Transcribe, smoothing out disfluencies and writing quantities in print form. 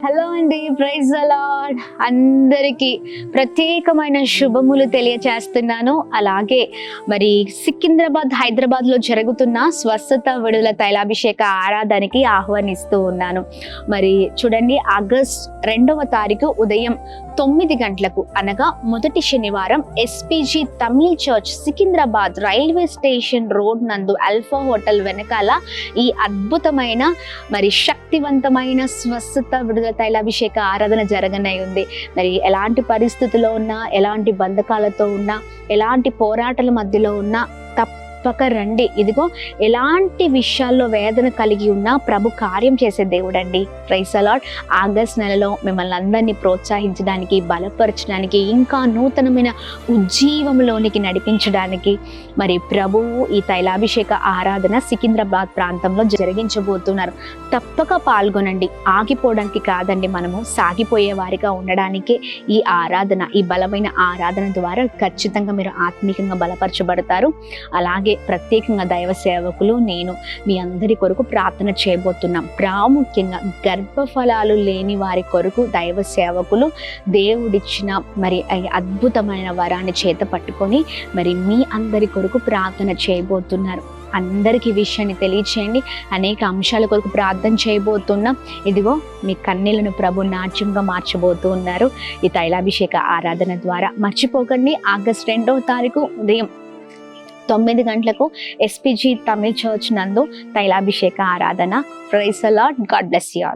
Hello అండి, praise the lord. అందరికీ ప్రత్యేకమైన శుభములు తెలియచేస్తున్నాను. అలాగే మరి సికింద్రాబాద్, హైదరాబాద్లో జరుగుతున్న స్వస్థత విడుదల తైలాభిషేక ఆరాధనకి ఆహ్వానిస్తూ ఉన్నాను. మరి చూడండి, ఆగస్ట్ 2వ తారీఖు ఉదయం 9 గంటలకు అనగా మొదటి శనివారం SPG Tamil church Secunderabad railway station road నందు అల్ఫా హోటల్ వెనకాల ఈ అద్భుతమైన మరి శక్తివంతమైన స్వస్థత విడుదల తైలాభిషేక ఆరాధన జరగనై ఉంది. మరి ఎలాంటి పరిస్థితుల్లో ఉన్నా, ఎలాంటి బంధకాలతో ఉన్నా, ఎలాంటి పోరాటాల మధ్యలో ఉన్నా తప్పక రండి. ఇదిగో, ఎలాంటి విషయాల్లో వేదన కలిగి ఉన్నా ప్రభు కార్యం చేసే దేవుడండి. Praise the lord. ఆగస్ట్ నెలలో మిమ్మల్ని అందరినీ ప్రోత్సహించడానికి, బలపరచడానికి, ఇంకా నూతనమైన ఉజ్జీవంలోనికి నడిపించడానికి మరి ప్రభువు ఈ తైలాభిషేక ఆరాధన సికింద్రాబాద్ ప్రాంతంలో జరిగించబోతున్నారు. తప్పక పాల్గొనండి. ఆగిపోవడానికి కాదండి, మనము సాగిపోయే వారిగా ఉండడానికే ఈ ఆరాధన, ఈ బలమైన ఆరాధన ద్వారా ఖచ్చితంగా మీరు ఆత్మీయంగా బలపరచబడతారు. అలాగే ప్రత్యేకంగా దైవ సేవకులు, నేను మీ అందరి కొరకు ప్రార్థన చేయబోతున్నాం. ప్రాముఖ్యంగా గర్భఫలాలు లేని వారి కొరకు దైవ సేవకులు దేవుడిచ్చిన మరి అద్భుతమైన వరాన్ని చేత పట్టుకొని మరి మీ అందరి కొరకు ప్రార్థన చేయబోతున్నారు. అందరికీ విషయాన్ని తెలియచేయండి. అనేక అంశాల కొరకు ప్రార్థన చేయబోతున్నాం. ఇదిగో, మీ కన్నీళ్లను ప్రభు నాట్యంగా మార్చబోతూ ఉన్నారు ఈ తైలాభిషేక ఆరాధన ద్వారా. మర్చిపోకండి, ఆగస్ట్ 2వ తారీఖు ఉదయం 9 గంటలకు ఎస్పీజీ తమిళ్ చర్చ్ నందు తైలాభిషేక ఆరాధన. Praise the lord. God bless you all.